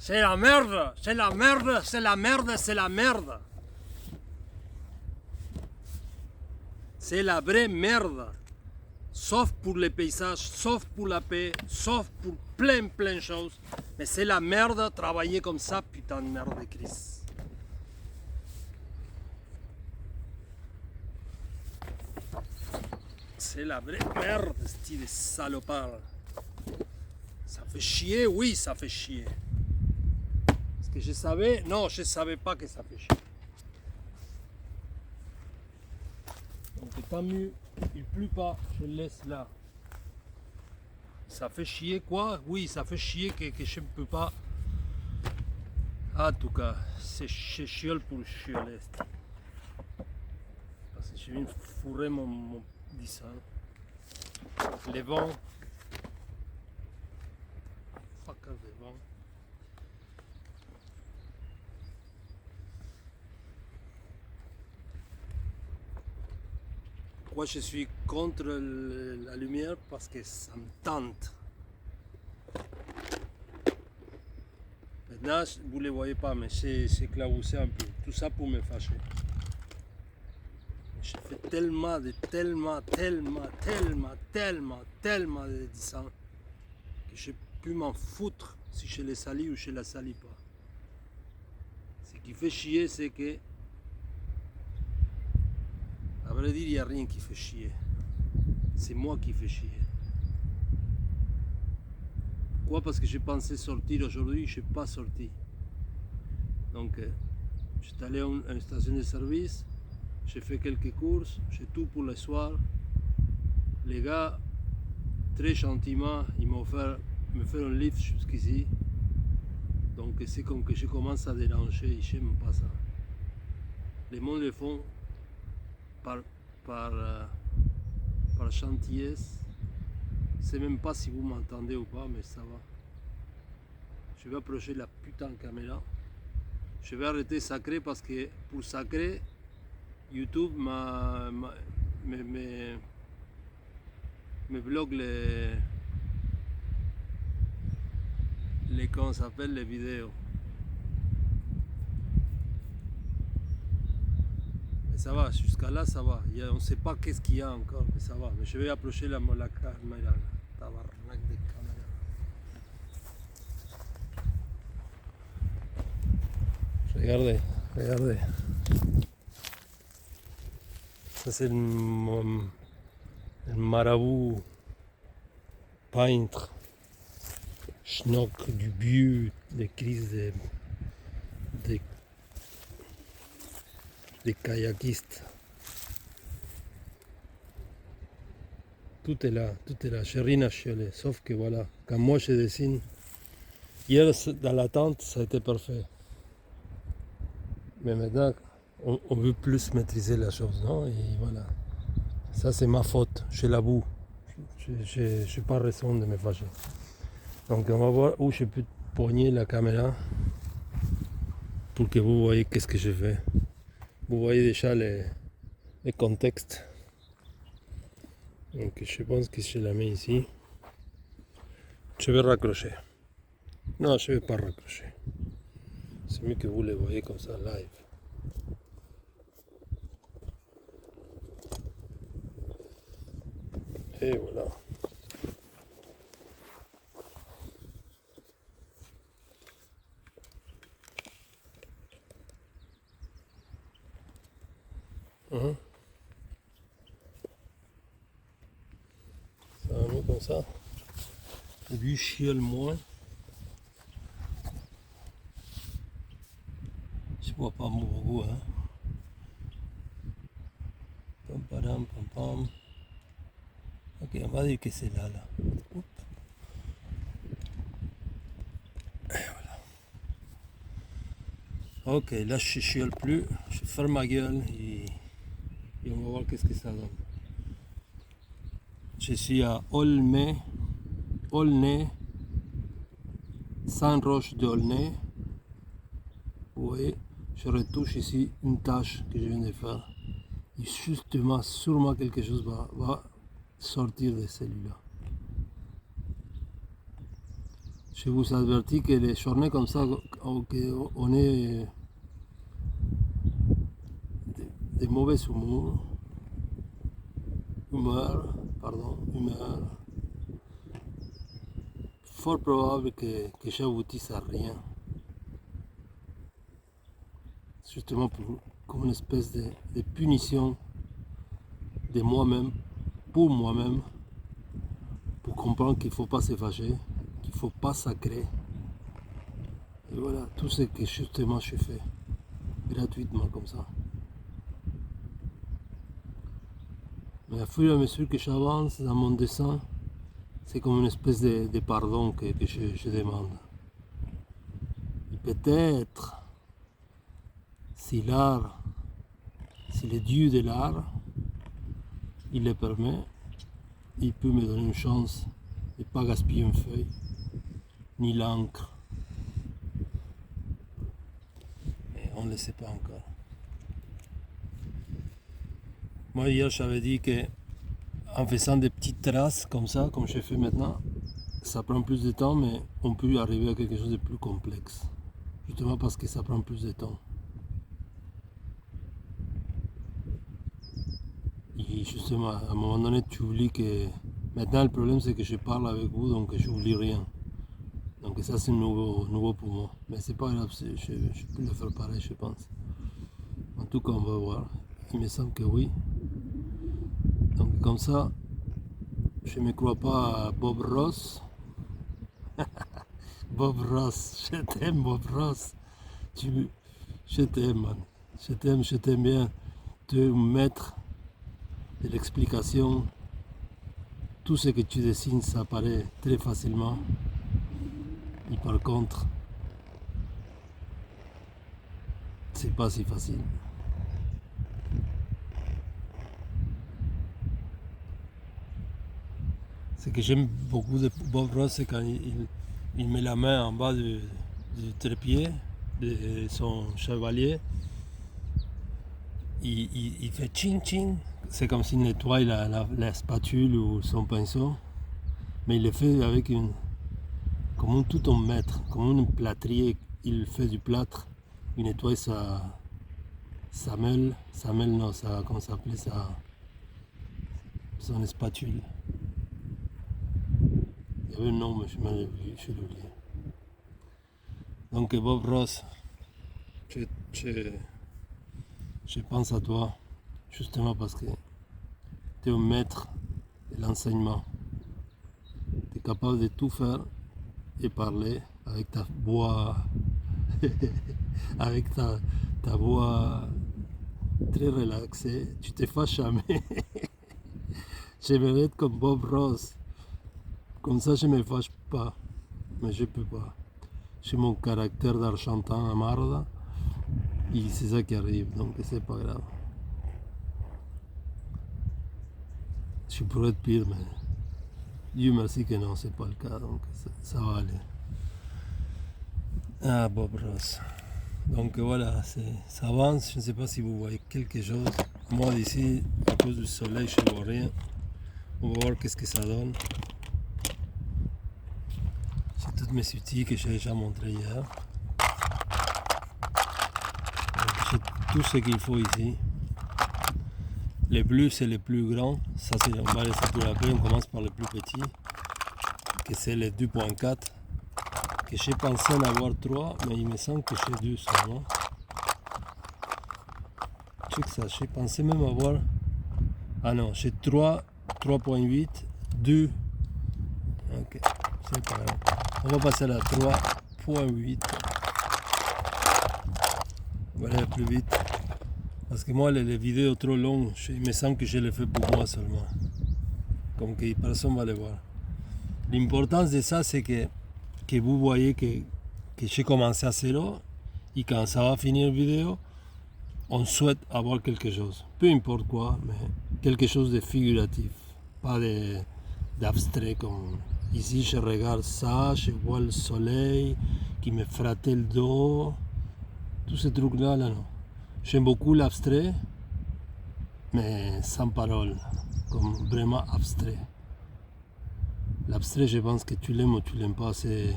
C'est la merde, c'est la merde, c'est la merde, c'est la merde. C'est la vraie merde. Sauf pour les paysages, sauf pour la paix, sauf pour plein de choses. Mais c'est la merde travailler comme ça, putain de merde de Christ. C'est la vraie merde, style salopard. Ça fait chier, oui, ça fait chier. Est-ce que je savais? Non, je ne savais pas que ça fait chier. Donc tant mieux, il ne pleut pas, je le laisse là. Ça fait chier quoi? Oui, ça fait chier que je ne peux pas. En tout cas, c'est chiol pour chioler. Parce que je viens de fourrer mon dessin. Les vents. Fuck les vents. Pourquoi je suis contre la lumière? Parce que ça me tente. Maintenant, vous ne les voyez pas, mais c'est éclaboussé un peu. Tout ça pour me fâcher. J'ai fait tellement de dessins que j'ai pu m'en foutre si je les salis ou je ne les salis pas. Ce qui fait chier, c'est que, à vrai dire, il n'y a rien qui fait chier. C'est moi qui fais chier. Pourquoi? Parce que j'ai pensé sortir aujourd'hui, je n'ai pas sorti. Donc, je suis allé à une station de service, j'ai fait quelques courses, j'ai tout pour le soir. Les gars, très gentiment, ils m'ont offert me faire un lift jusqu'ici. Donc c'est comme que je commence à déranger, je n'aime pas ça. Les monde le font par gentillesse. Je ne sais même pas si vous m'entendez ou pas, mais ça va. Je vais approcher la putain de caméra. Je vais arrêter Sacré parce que pour Sacré, YouTube me bloque comment ça s'appelle, les vidéos. Mais ça va, jusqu'à là ça va. On ne sait pas qu'est-ce qu'il y a encore, mais ça va. Mais je vais approcher la caméra. Tabarnak de caméra. Regardez, regardez. Ça c'est le marabout peintre. Schnock du but des crises des kayakistes. Tout est là, j'ai rien à chioler, sauf que voilà, quand moi je dessine, hier dans la tente ça a été parfait. Mais maintenant, on veut plus maîtriser la chose, non? Et voilà, ça c'est ma faute, je l'avoue, je n'ai pas raison de me fâcher. Donc on va voir où je peux poigner la caméra pour que vous voyez qu'est-ce que je fais. Vous voyez déjà les contextes. Donc je pense que je la mets ici. Je vais raccrocher. Non, je ne vais pas raccrocher. C'est mieux que vous les voyez comme ça live. Et voilà. Ça va mieux comme ça. Lui chiale moins. Je vois pas beaucoup, hein. Pam pam pam pam. Ok, on va dire que c'est là. Oups. Et voilà. Ok, là je chiale plus. Je ferme ma gueule et on va voir qu'est-ce que ça donne. Je suis à Aulnay, Saint-Roch d'Aulnay. Vous voyez, je retouche ici une tâche que je viens de faire. Et justement, sûrement quelque chose va sortir de celui-là. je vous avertis que les journées comme ça, on est de mauvais humeur, fort probable que j'aboutisse à rien. Justement comme une espèce de punition de moi-même, pour moi-même, pour comprendre qu'il ne faut pas se fâcher, qu'il ne faut pas sacrer. Et voilà, tout ce que justement je fais, gratuitement comme ça. Mais à fur et à mesure que j'avance dans mon dessin, c'est comme une espèce de pardon que je demande. Et peut-être, si l'art, si le Dieu de l'art, il le permet, il peut me donner une chance de ne pas gaspiller une feuille, ni l'encre. Mais on ne le sait pas encore. Moi hier j'avais dit que en faisant des petites traces comme ça, comme je fais maintenant, ça prend plus de temps, mais on peut arriver à quelque chose de plus complexe. Justement parce que ça prend plus de temps. Et justement, à un moment donné, tu oublies que... Maintenant, le problème, c'est que je parle avec vous, donc j'oublie rien. Donc ça, c'est nouveau pour moi. Mais c'est pas grave, je peux le faire pareil, je pense. En tout cas, on va voir. Il me semble que oui. Donc comme ça, je ne me crois pas Bob Ross. Bob Ross, je t'aime Bob Ross. Je t'aime, man. Je t'aime bien. Tu es un maître de l'explication. Tout ce que tu dessines, ça apparaît très facilement. Et par contre, c'est pas si facile. Ce que j'aime beaucoup de Bob Ross, c'est quand il met la main en bas du trépied de son chevalier. Il fait ching ching. C'est comme s'il nettoie la spatule ou son pinceau. Mais il le fait avec comme un tout en mètre, comme un plâtrier. Il fait du plâtre. Il nettoie sa meule non, comment ça s'appelait ça, son spatule. Il y avait un nom, mais je l'ai oublié. Donc Bob Ross, je pense à toi, justement parce que tu es un maître de l'enseignement. Tu es capable de tout faire et parler avec ta voix, avec ta voix très relaxée. Tu te fâches jamais. J'aimerais être comme Bob Ross. Comme ça, je ne me fâche pas. Mais je ne peux pas. J'ai mon caractère d'argentin à marde. Et c'est ça qui arrive. Donc, c'est pas grave. Je pourrais être pire, mais Dieu merci que non, c'est pas le cas. Donc, ça va aller. Ah, Bob Ross. Donc voilà, ça avance. Je ne sais pas si vous voyez quelque chose. Moi, d'ici, à cause du soleil, je ne vois rien. On va voir qu'est-ce que ça donne. C'est toutes mes outils que j'ai déjà montré hier. J'ai tout ce qu'il faut ici. Les bleus, c'est les plus grands. Ça, on va laisser pour après. On commence par le plus petit, que c'est les 2.4. Que j'ai pensé en avoir 3, mais il me semble que j'ai 2 seulement. Check ça, j'ai pensé même avoir... Ah non, j'ai 3, 3.8, 2. Ok, c'est pas grave. On va passer à la 3.8. On va aller plus vite. Parce que moi, les vidéos trop longues, il me semble que je les fais pour moi seulement. Comme que personne ne va les voir. L'importance de ça, c'est que vous voyez que j'ai commencé à zéro. Et quand ça va finir la vidéo, on souhaite avoir quelque chose. Peu importe quoi, mais quelque chose de figuratif. Pas d'abstrait comme... Ici, je regarde ça, je vois le soleil qui me frattait le dos. Tous ces trucs-là, là, non. J'aime beaucoup l'abstrait, mais sans parole, comme vraiment abstrait. L'abstrait, je pense que tu l'aimes ou tu l'aimes pas, c'est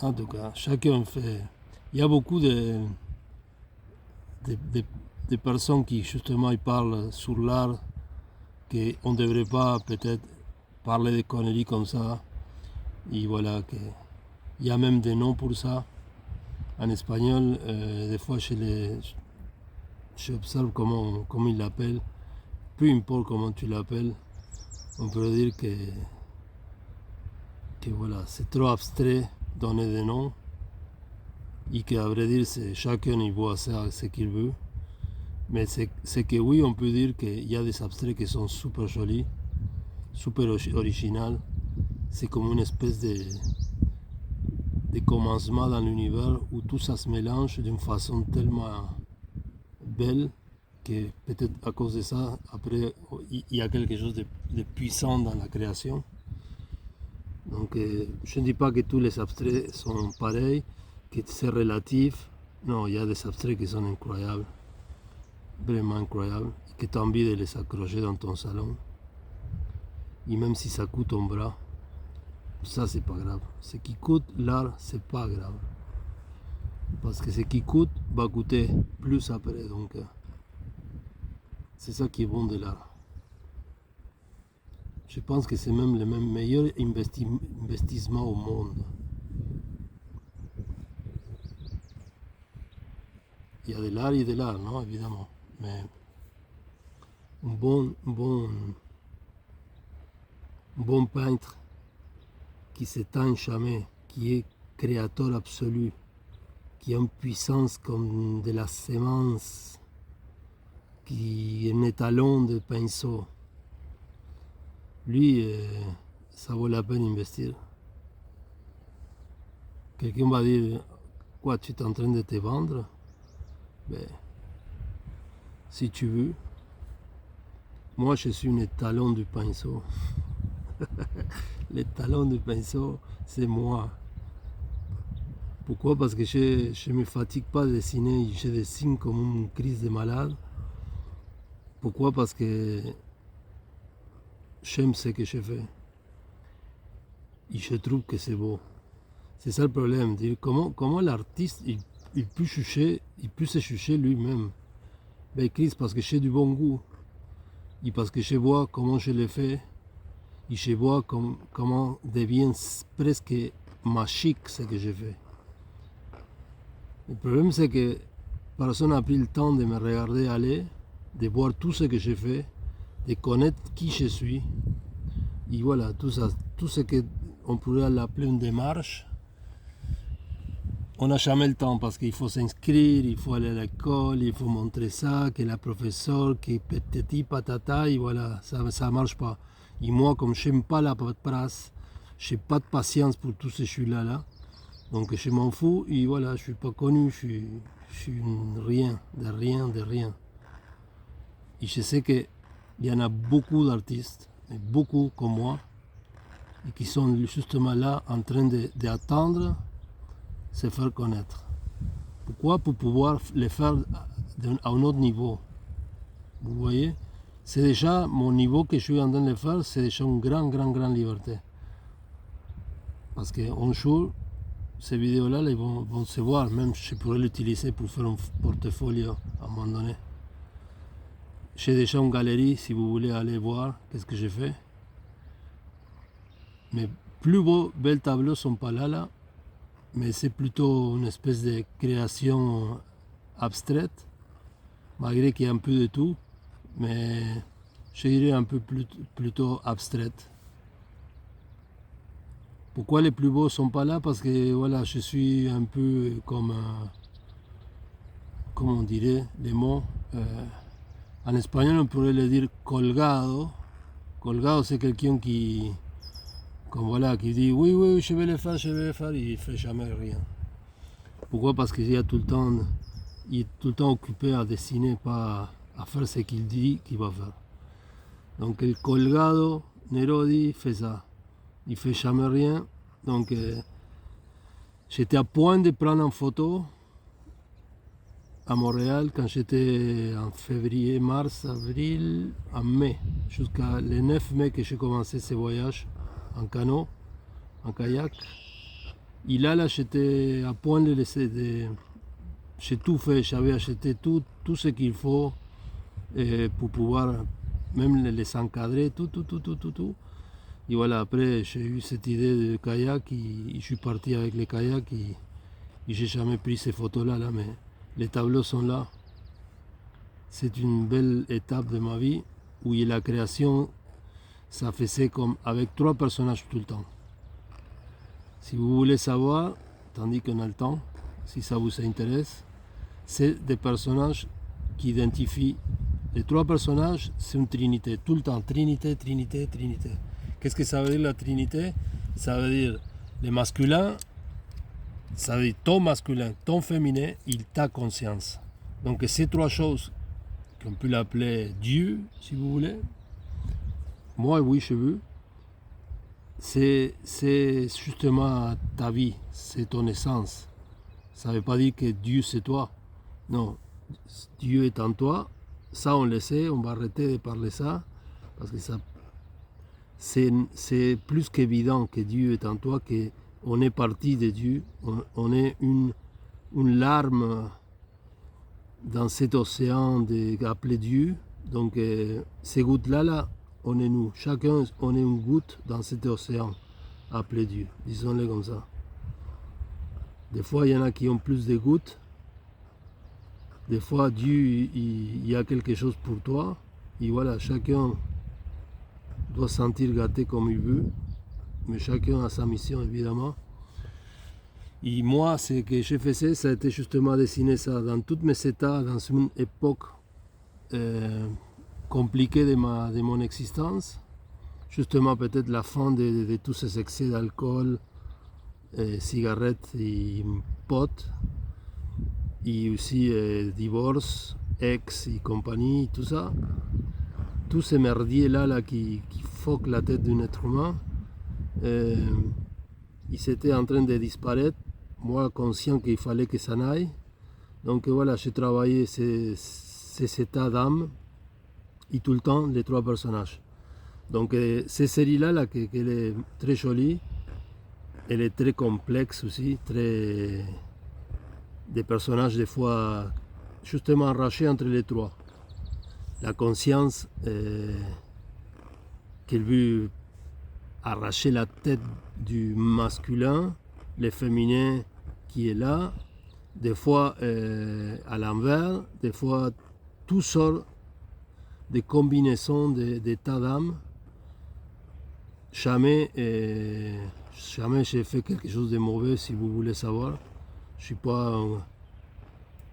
En tout cas, chacun fait. Il y a beaucoup de, de- de personnes qui justement ils parlent sur l'art, qu'on ne devrait pas peut-être parler de conneries comme ça. Et voilà, il y a même des noms pour ça. En espagnol, des fois, j'observe comment ils l'appellent. Peu importe comment tu l'appelles, on peut dire que voilà, c'est trop abstrait donner des noms. Et qu'à vrai dire, chacun y voit ça, ce qu'il veut. Mais c'est que oui, on peut dire qu'il y a des abstraits qui sont super jolis, super original. C'est comme une espèce de commencement dans l'univers où tout ça se mélange d'une façon tellement belle que peut-être à cause de ça, après, il y a quelque chose de puissant dans la création. Donc, je ne dis pas que tous les abstraits sont pareils, que c'est relatif. Non, il y a des abstraits qui sont incroyables, vraiment incroyables, et que tu as envie de les accrocher dans ton salon. Et même si ça coûte ton bras, ça c'est pas grave. Ce qui coûte l'art, c'est pas grave. Parce que ce qui coûte va coûter plus après. Donc, c'est ça qui est bon de l'art. Je pense que c'est même le meilleur investissement au monde. Il y a de l'art et de l'art, non, évidemment. Mais un bon peintre qui s'éteint jamais, qui est créateur absolu, qui a une puissance comme de la sémence, qui est un étalon de pinceau. Lui, ça vaut la peine d'investir. Quelqu'un va dire, quoi, tu es en train de te vendre? Ben, si tu veux, moi je suis un étalon du pinceau. L'étalon du pinceau, c'est moi. Pourquoi? Parce que je ne me fatigue pas de dessiner, je dessine comme une crise de malade. Pourquoi? Parce que j'aime ce que je fais. Et je trouve que c'est beau. C'est ça le problème, dire comment l'artiste il peut se juger lui-même. Ben Chris, parce que j'ai du bon goût. Et parce que je vois comment je le fais. Et je vois comment devient presque magique ce que je fais. Le problème c'est que personne n'a pris le temps de me regarder aller, de voir tout ce que je fais, de connaître qui je suis. Et voilà, tout ça, tout ce qu'on pourrait l'appeler une démarche, on n'a jamais le temps parce qu'il faut s'inscrire, il faut aller à l'école, il faut montrer ça, que la professeure, que petit patata, et voilà, ça ne marche pas. Et moi, comme je n'aime pas la paperasse, je n'ai pas de patience pour tout ce chou-là, donc je m'en fous, et voilà, je ne suis pas connu, je suis rien, de rien, de rien. Et je sais qu'il y en a beaucoup d'artistes, beaucoup comme moi, et qui sont justement là en train d'attendre se faire connaître. Pourquoi? Pour pouvoir les faire à un autre niveau. Vous voyez? C'est déjà mon niveau que je suis en train de faire, c'est déjà une grande liberté. Parce qu'un jour, ces vidéos-là, ils vont se voir. Même je pourrais l'utiliser pour faire un portfolio à un moment donné. J'ai déjà une galerie, si vous voulez aller voir qu'est-ce que j'ai fait. Mes plus belles tableaux sont pas là, mais c'est plutôt une espèce de création abstraite, malgré qu'il y a un peu de tout, mais je dirais un peu plutôt abstraite. Pourquoi les plus beaux sont pas là? Parce que voilà, je suis un peu comme, comment on dirait les mots. En espagnol, on pourrait le dire colgado. Colgado, c'est quelqu'un qui, comme voilà, qui dit oui, je vais le faire, et il fait jamais rien. Pourquoi? Parce qu'il est tout le temps occupé à dessiner, pas à faire ce qu'il dit qu'il va faire. Donc le colgado, Nerodi fait ça. Il fait jamais rien. Donc j'étais à point de prendre une photo à Montréal quand j'étais en février, mars, avril, en mai, jusqu'à le 9 mai que j'ai commencé ce voyage en canot, en kayak. Et là, j'étais à point de laisser j'ai tout fait, j'avais acheté tout ce qu'il faut pour pouvoir même les encadrer, tout. Et voilà, après j'ai eu cette idée de kayak et je suis parti avec les kayaks et j'ai jamais pris ces photos-là, là, mais les tableaux sont là. C'est une belle étape de ma vie où la création, ça faisait comme avec 3 personnages tout le temps. Si vous voulez savoir, tandis qu'on a le temps, si ça vous intéresse, c'est des personnages qui identifient. Les 3 personnages, c'est une trinité, tout le temps, trinité. Qu'est-ce que ça veut dire la trinité? Ça veut dire le masculin, ça veut dire ton masculin, ton féminin et ta conscience. Donc ces 3 choses, qu'on peut l'appeler Dieu, si vous voulez, moi oui je veux, c'est justement ta vie, c'est ton essence. Ça ne veut pas dire que Dieu c'est toi. Non, Dieu est en toi. Ça on le sait, on va arrêter de parler ça, parce que ça c'est plus qu'évident que Dieu est en toi, qu'on est parti de Dieu, on est une larme dans cet océan appelé Dieu. Donc ces gouttes-là, là, on est nous. Chacun, on est une goutte dans cet océan appelé Dieu. Disons-le comme ça. Des fois, il y en a qui ont plus de gouttes. Des fois, Dieu, il y a quelque chose pour toi. Et voilà, chacun doit se sentir gâté comme il veut. Mais chacun a sa mission, évidemment. Et moi, ce que j'ai fait, ça a été justement dessiner ça dans tous mes états, dans une époque compliquée de mon existence. Justement, peut-être la fin de tous ces excès d'alcool, cigarettes et potes, et aussi divorce, ex et compagnie, tout ça. Tous ces merdiers là qui foquent la tête d'un être humain, ils étaient en train de disparaître. Moi, conscient qu'il fallait que ça n'aille. Donc voilà, j'ai travaillé ces états d'âme et tout le temps les 3 personnages. Donc cette série-là, là, qu'elle est très jolie, elle est très complexe aussi, des personnages des fois justement arrachés entre les 3. La conscience qu'elle veut arracher la tête du masculin, le féminin qui est là, des fois à l'envers, des fois tout sort des combinaisons d'états d'âme. Jamais j'ai fait quelque chose de mauvais, si vous voulez savoir. Je ne suis pas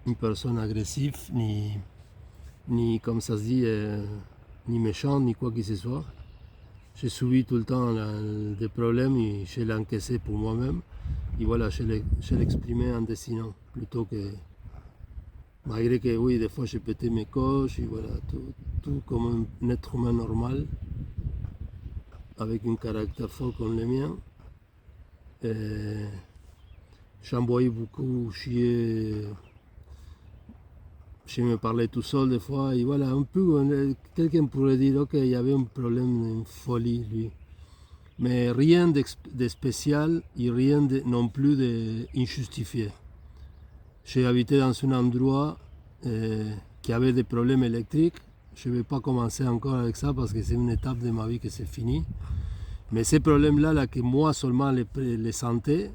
une personne agressive, ni comme ça se dit, ni méchant, ni quoi que ce soit. J'ai subi tout le temps des problèmes et je l'ai encaissé pour moi-même. Et voilà, je l'ai exprimé en dessinant, plutôt que... Malgré que oui, des fois j'ai pété mes coches, et voilà, tout comme un être humain normal, avec un caractère fort comme le mien. J'ai envoyé beaucoup chier. Je me parlais tout seul des fois, et voilà, un peu, quelqu'un pourrait dire, ok, il y avait un problème, une folie, lui. Mais rien de spécial et rien non plus d'injustifié. J'ai habité dans un endroit qui avait des problèmes électriques. Je ne vais pas commencer encore avec ça parce que c'est une étape de ma vie que c'est fini. Mais ces problèmes-là, là, que moi seulement les sentais,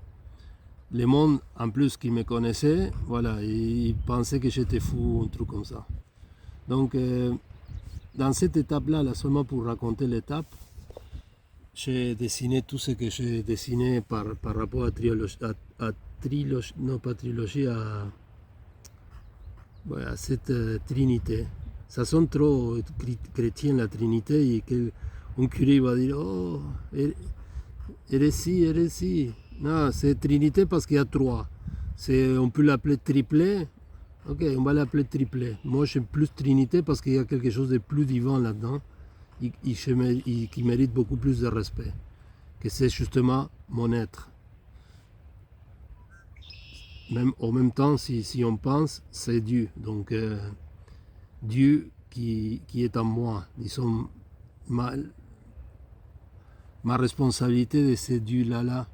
le monde en plus qui me connaissait, voilà, il pensait que j'étais fou, un truc comme ça. Donc, dans cette étape-là, là, seulement pour raconter l'étape, j'ai dessiné tout ce que j'ai dessiné par rapport à trilogie, non pas trilogie, à cette trinité. Ça sonne trop chrétien la trinité, et un curé va dire, oh, hérésie. Non, c'est trinité parce qu'il y a 3. On peut l'appeler triplet. Ok, on va l'appeler triplet. Moi, j'aime plus trinité parce qu'il y a quelque chose de plus divin là-dedans et qui mérite beaucoup plus de respect. Que c'est justement mon être. Même, en même temps, si on pense, c'est Dieu. Donc, Dieu qui est en moi. Disons, ma responsabilité de ce Dieu-là,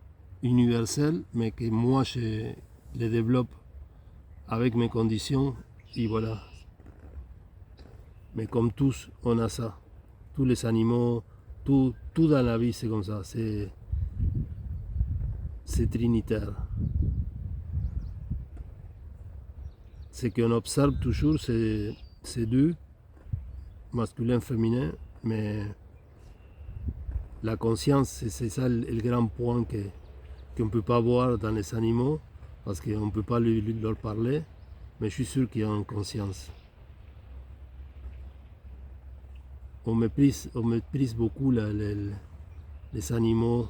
universels, mais que moi je les développe avec mes conditions, et voilà. Mais comme tous, on a ça. Tous les animaux, tout dans la vie, c'est comme ça. C'est trinitaire. Ce qu'on observe toujours, c'est deux, masculin, féminin, mais la conscience, c'est ça le grand point qu'on ne peut pas voir dans les animaux, parce qu'on ne peut pas leur parler, mais je suis sûr qu'ils ont conscience. On méprise beaucoup les animaux,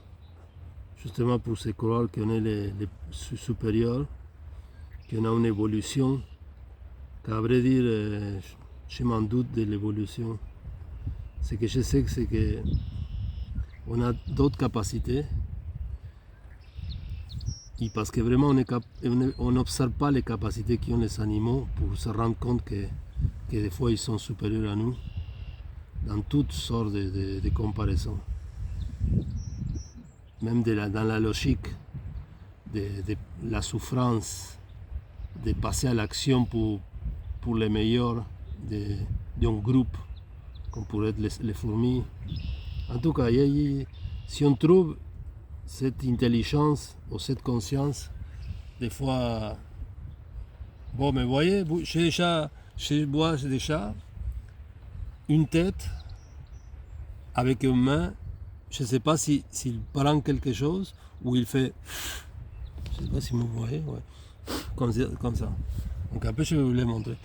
justement pour se croire qu'on est les supérieurs, qu'on a une évolution, qu'à vrai dire, je m'en doute de l'évolution. Ce que je sais, c'est qu'on a d'autres capacités, et parce que vraiment on n'observe pas les capacités qu'ont les animaux pour se rendre compte que des fois ils sont supérieurs à nous dans toutes sortes de comparaisons. Même dans la logique de la souffrance, de passer à l'action pour les meilleurs d'un groupe, comme pourrait être les fourmis. En tout cas, si on trouve cette intelligence ou cette conscience, des fois, bon, mais voyez, je vois déjà une tête avec une main, je ne sais pas s'il prend quelque chose ou il fait, je ne sais pas si vous voyez, ouais. Comme ça. Donc après je vais vous les montrer.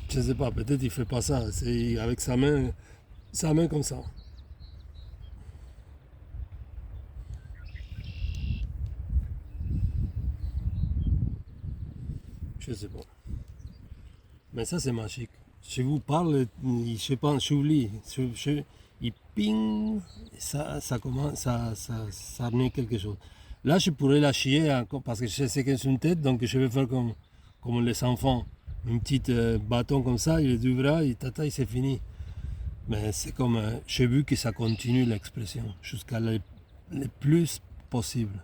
Je ne sais pas, peut-être il ne fait pas ça, c'est avec sa main comme ça. Je ne sais pas. Mais ça c'est magique. Je vous parle, je pense, j'oublie. Il ping, ça commence, ça naît quelque chose. Là, je pourrais la chier parce que je sais que c'est une tête, donc je vais faire comme les enfants. Une petite bâton comme ça, il est deux bras, et tata, et c'est fini. Mais c'est comme, j'ai vu que ça continue l'expression jusqu'à le plus possible.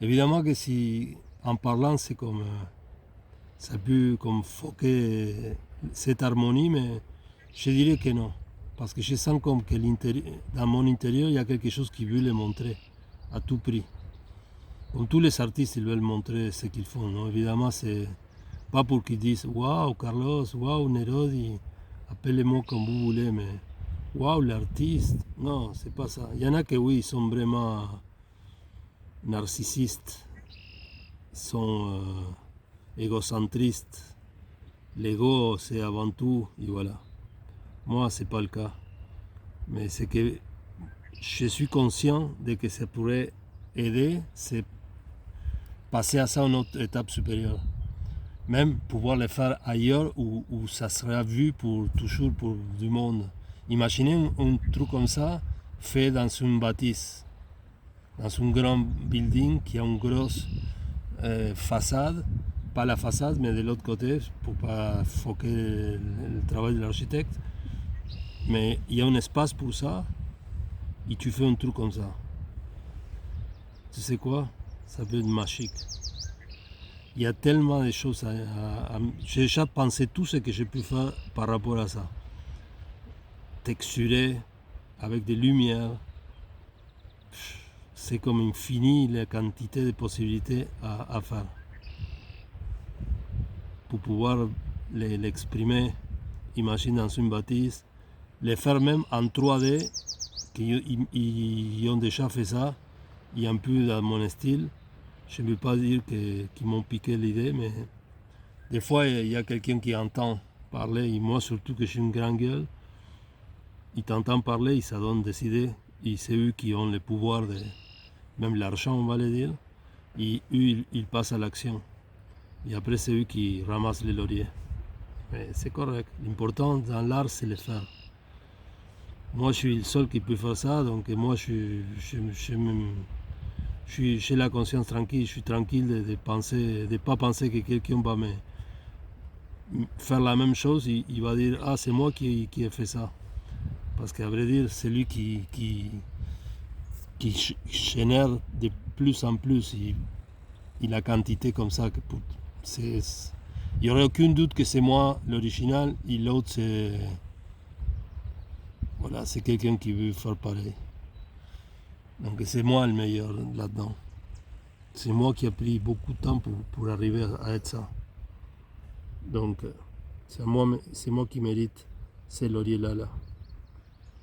Évidemment que si, en parlant, c'est comme, ça peut comme foquer cette harmonie, mais je dirais que non. Parce que je sens comme que dans mon intérieur, il y a quelque chose qui veut le montrer à tout prix. Comme tous les artistes, ils veulent montrer ce qu'ils font. Non? Évidemment, c'est pas pour qu'ils disent waouh Carlos, waouh Nerodi, appelez-moi comme vous voulez, mais waouh l'artiste. Non, c'est pas ça. Il y en a que oui, ils sont vraiment narcissistes, sont égocentristes. L'ego, c'est avant tout, et voilà. Moi, c'est pas le cas. Mais c'est que je suis conscient de que ça pourrait aider, c'est passer à ça à une autre étape supérieure. Même pouvoir le faire ailleurs où ça sera vu toujours pour du monde. Imaginez un truc comme ça fait dans une bâtisse, dans un grand building qui a une grosse façade, pas la façade mais de l'autre côté pour pas foquer le travail de l'architecte. Mais il y a un espace pour ça et tu fais un truc comme ça. Tu sais quoi? Ça peut être magique. Il y a tellement de choses j'ai déjà pensé tout ce que j'ai pu faire par rapport à ça. Texturer avec des lumières. C'est comme infini la quantité de possibilités à faire. Pour pouvoir l'exprimer, imagine dans une bâtisse, les faire même en 3D, qu'ils ont déjà fait ça, et un peu dans mon style. Je ne veux pas dire qu'ils m'ont piqué l'idée, mais des fois il y a quelqu'un qui entend parler, et moi surtout que j'ai une grande gueule, il t'entend parler, il ça donne des idées, et c'est eux qui ont le pouvoir, même l'argent on va le dire, et eux ils passent à l'action. Et après c'est eux qui ramassent les lauriers. Mais c'est correct, l'important dans l'art c'est le faire. Moi je suis le seul qui peut faire ça, donc moi j'ai la conscience tranquille, je suis tranquille de pas penser que quelqu'un va faire la même chose, il va dire ah c'est moi qui ai fait ça. Parce qu'à vrai dire, c'est lui qui génère de plus en plus la quantité comme ça. Il n'y aurait aucun doute que c'est moi l'original et l'autre c'est voilà, c'est quelqu'un qui veut faire pareil. Donc c'est moi le meilleur là-dedans. C'est moi qui a pris beaucoup de temps pour arriver à être ça. Donc c'est moi qui mérite ces lauriers-là.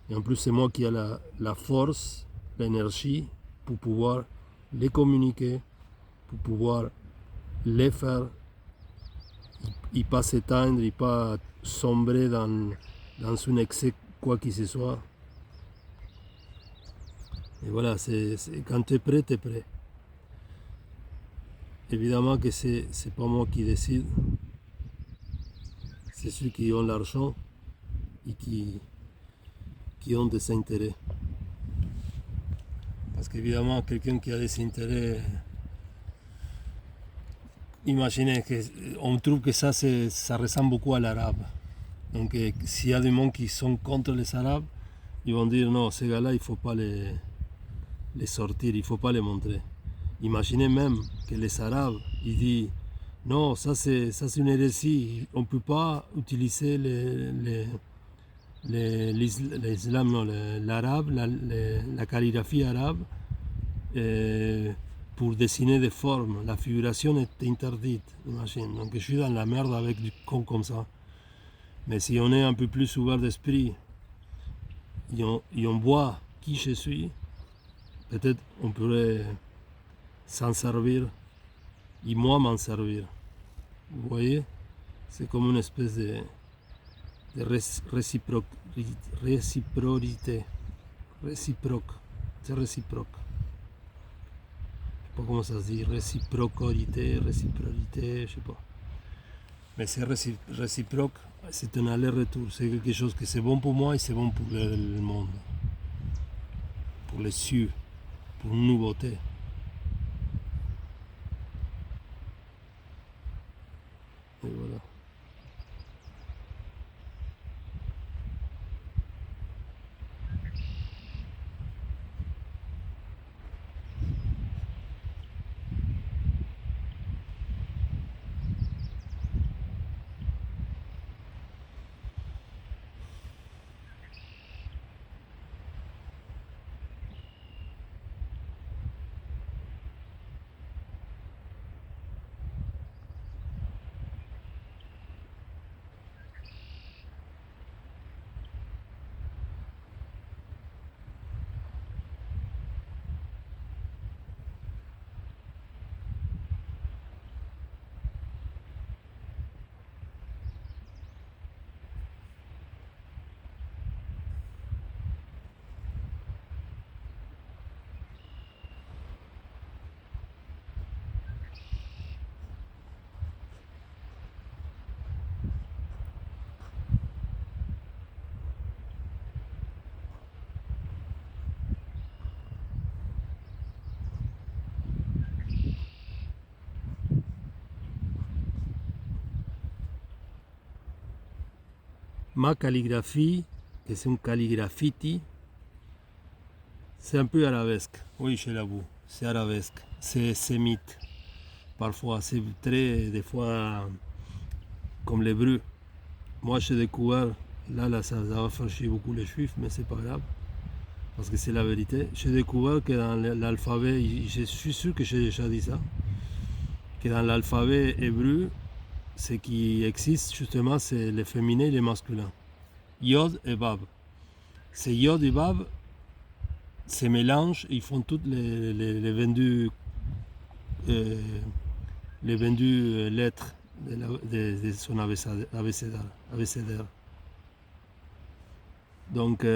Et en plus c'est moi qui a la force, l'énergie pour pouvoir les communiquer, pour pouvoir les faire et pas s'éteindre, et pas sombrer dans un excès quoi que ce soit. Et voilà, quand tu es prêt, tu es prêt. Évidemment que c'est pas moi qui décide, c'est ceux qui ont l'argent et qui ont des intérêts. Parce qu'évidemment, quelqu'un qui a des intérêts, imaginez qu'on trouve que ça ressemble beaucoup à l'arabe. Donc s'il y a des gens qui sont contre les arabes, ils vont dire non, ces gars-là, il ne faut pas les sortir, il ne faut pas les montrer. Imaginez même que les arabes, ils disent non, ça c'est une hérésie, on ne peut pas utiliser l'islam, non, l'arabe, la calligraphie arabe pour dessiner des formes. La figuration est interdite, imagine. Donc je suis dans la merde avec du con comme ça. Mais si on est un peu plus ouvert d'esprit et on voit qui je suis, peut-être on pourrait s'en servir et moi m'en servir. Vous voyez, c'est comme une espèce de réciproque. C'est réciproque. Je sais pas comment ça se dit, réciprocité, je sais pas. Mais c'est réciproque, c'est un aller-retour, c'est quelque chose que c'est bon pour moi et c'est bon pour le monde, pour les cieux, pour une nouveauté. Et voilà. Ma calligraphie, que c'est une calligraphie, c'est un peu arabesque. Oui, je l'avoue, c'est arabesque, c'est sémite. Parfois, c'est très, des fois, comme l'hébreu. Moi, j'ai découvert, là ça va faire chier beaucoup les juifs, mais c'est pas grave, parce que c'est la vérité. J'ai découvert que dans l'alphabet, je suis sûr que j'ai déjà dit ça, que dans l'alphabet hébreu, ce qui existe justement, c'est le féminin et le masculin. Yod et Bab. Ces Yod et Bab se mélangent, ils font toutes les 22 lettres de son abécédaire. Donc,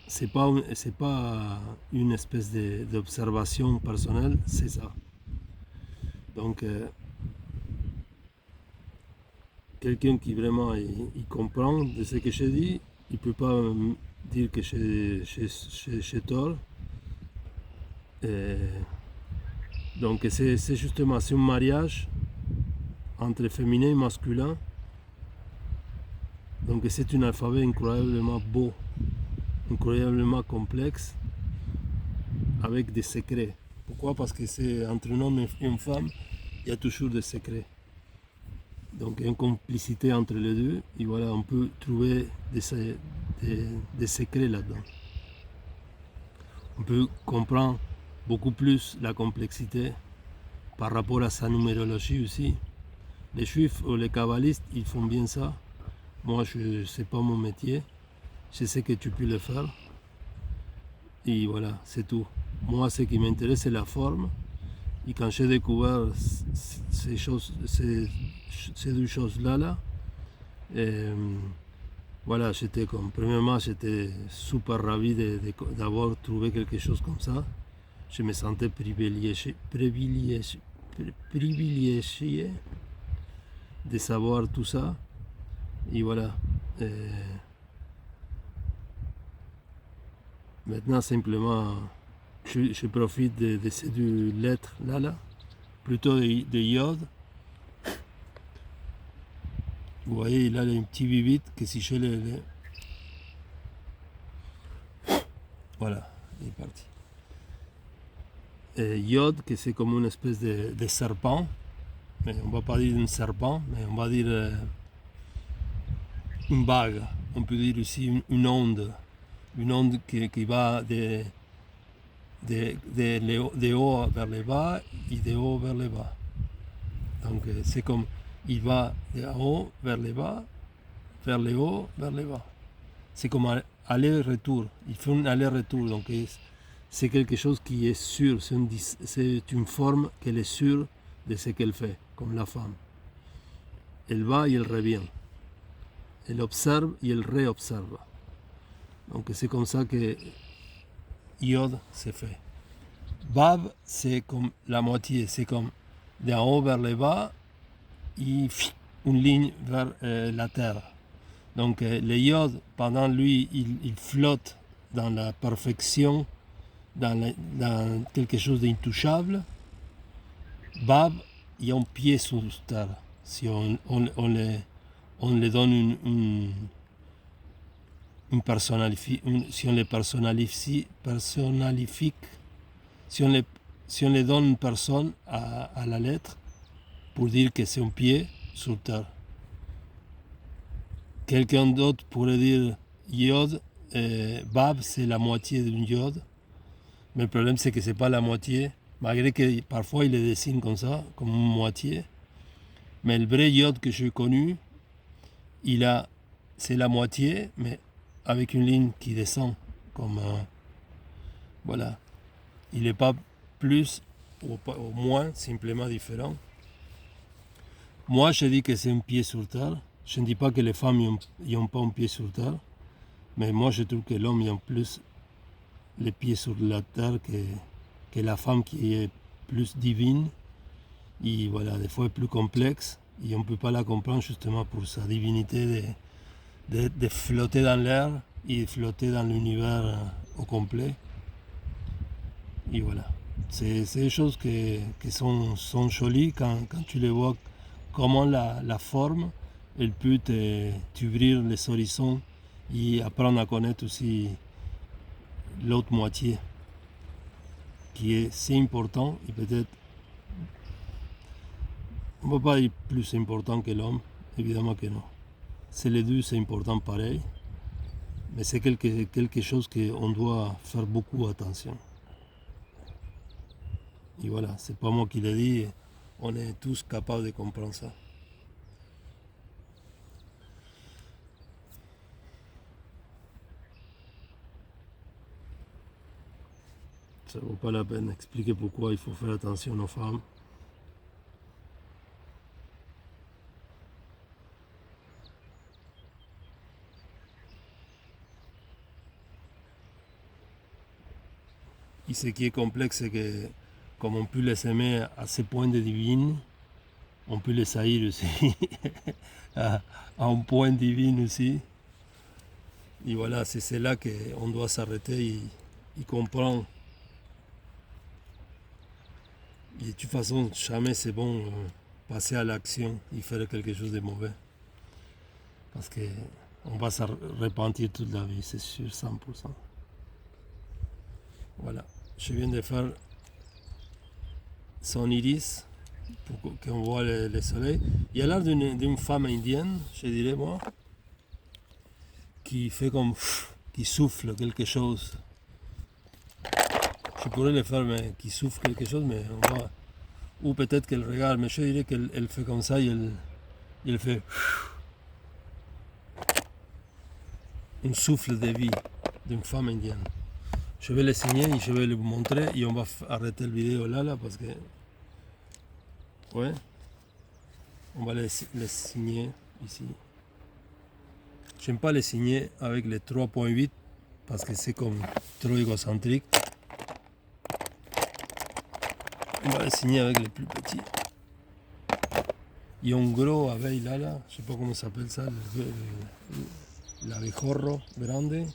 c'est pas une espèce d'observation personnelle, c'est ça. Donc, quelqu'un qui vraiment il comprend de ce que je dis, il ne peut pas dire que j'ai tort. Donc c'est justement, c'est un mariage entre féminin et masculin. Donc c'est un alphabet incroyablement beau, incroyablement complexe, avec des secrets. Pourquoi? Parce que c'est entre un homme et une femme, il y a toujours des secrets. Donc une complicité entre les deux, et voilà, on peut trouver des secrets là-dedans. On peut comprendre beaucoup plus la complexité par rapport à sa numérologie aussi. Les juifs ou les kabbalistes, ils font bien ça. Moi, je sais pas mon métier. Je sais que tu peux le faire. Et voilà, c'est tout. Moi, ce qui m'intéresse, c'est la forme. Et quand j'ai découvert ces deux choses-là, voilà, j'étais comme, premièrement, j'étais super ravi d'avoir trouvé quelque chose comme ça. Je me sentais privilégié de savoir tout ça. Et voilà. Maintenant, simplement, je profite de ces deux lettres-là, plutôt de iode. Vous voyez, là, il y a un petit bibite que si je le... Voilà, il est parti. Iode, que c'est comme une espèce de serpent. Mais on ne va pas dire un serpent, mais on va dire une vague. On peut dire aussi une onde. Une onde qui va de haut vers le bas et de haut vers le bas. Donc c'est comme il va de haut vers le bas, vers le haut, vers le bas. C'est comme un aller-retour. Il fait un aller-retour. Donc c'est quelque chose qui est sûr. C'est une forme qu'elle est sûre de ce qu'elle fait, comme la femme. Elle va et elle revient. Elle observe et elle réobserve. Donc c'est comme ça que Iod se fait. Bab, c'est comme la moitié, c'est comme d'en haut vers le bas et une ligne vers la terre. Donc le Iod, pendant lui, il flotte dans la perfection, dans quelque chose d'intouchable. Bab, il y a un pied sur terre. Si on le donne une personnalifie, si on le personnalifie, si on le donne une personne à la lettre pour dire que c'est un pied sur terre. Quelqu'un d'autre pourrait dire Yod, Bab c'est la moitié d'une Yod, mais le problème c'est que c'est pas la moitié, malgré que parfois il le dessine comme ça, comme une moitié, mais le vrai Yod que j'ai connu, c'est la moitié, mais avec une ligne qui descend, comme voilà, il n'est pas plus ou moins, simplement différent. Moi, je dis que c'est un pied sur terre. Je ne dis pas que les femmes n'ont pas un pied sur terre, mais moi, je trouve que l'homme a plus les pieds sur la terre que la femme qui est plus divine. Et voilà, des fois, est plus complexe. Et on ne peut pas la comprendre justement pour sa divinité de flotter dans l'air et de flotter dans l'univers au complet. Et voilà. C'est des choses qui sont jolies quand tu les vois, comment la forme, elle peut t'ouvrir les horizons et apprendre à connaître aussi l'autre moitié, qui est si important et peut-être, on ne va pas dire plus important que l'homme, évidemment que non. C'est les deux, c'est important pareil, mais c'est quelque chose qu'on doit faire beaucoup attention. Et voilà, c'est pas moi qui l'ai dit, on est tous capables de comprendre ça. Ça ne vaut pas la peine d'expliquer pourquoi il faut faire attention aux femmes. Et ce qui est complexe, c'est que comme on peut les aimer à ce point de divine, on peut les haïr aussi, à un point divin aussi. Et voilà, c'est là qu'on doit s'arrêter et comprendre. Et de toute façon, jamais c'est bon passer à l'action et faire quelque chose de mauvais. Parce qu'on va se repentir toute la vie, c'est sûr, 100%. Voilà, je viens de faire son iris pour qu'on voit le soleil. Il a l'air d'une femme indienne, je dirais moi, qui fait comme... qui souffle quelque chose. Je pourrais le faire, mais qui souffle quelque chose, mais on va... Ou peut-être qu'elle regarde, mais je dirais qu'elle fait comme ça et elle fait... un souffle de vie d'une femme indienne. Je vais le signer et je vais le montrer et on va arrêter la vidéo là parce que... Ouais. On va le signer ici. J'aime pas les signer avec les 3.8 parce que c'est comme trop égocentrique. On va le signer avec les plus petits. Et un gros abeille là, je sais pas comment ça s'appelle ça, l'abejorro grande.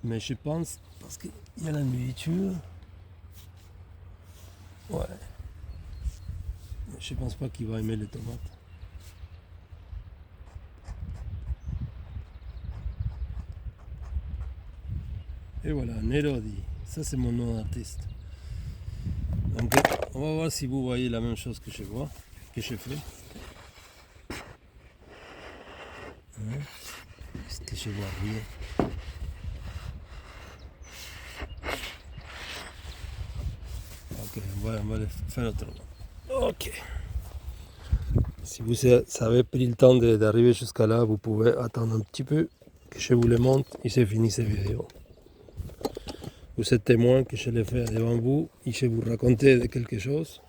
Mais je pense, parce qu'il y a la nourriture, ouais. Je pense pas qu'il va aimer les tomates. Et voilà, Nerodi, ça c'est mon nom d'artiste. Donc on va voir si vous voyez la même chose que je vois, que je fais. Est-ce que je vois rien? Ok, on va le faire autrement. Ok. Si vous avez pris le temps d'arriver jusqu'à là, vous pouvez attendre un petit peu que je vous le montre et c'est fini cette vidéo. Vous êtes témoin que je l'ai fait devant vous et je vais vous raconter quelque chose.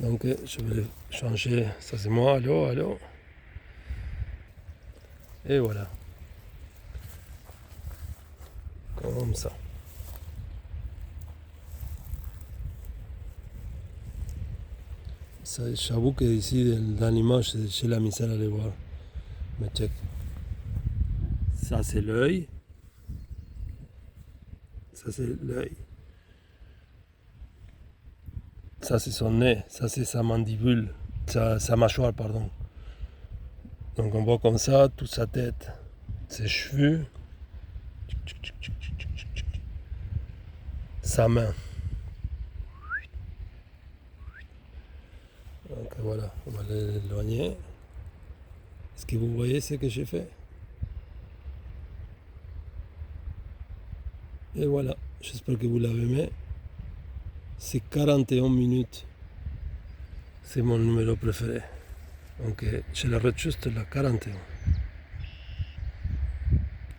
Donc je vais le changer, ça c'est moi, allô. Et voilà. Comme ça. J'avoue que ici dans l'image j'ai la misère à les voir. Mais check. Ça c'est l'œil. Ça c'est l'œil. Ça c'est son nez. Ça c'est sa mandibule. Sa mâchoire, pardon. Donc on voit comme ça toute sa tête. Ses cheveux. Sa main. Donc voilà, on va l'éloigner. Est-ce que vous voyez ce que j'ai fait? Et voilà, j'espère que vous l'avez aimé. C'est 41 minutes. C'est mon numéro préféré. Donc je l'arrête juste là, 41.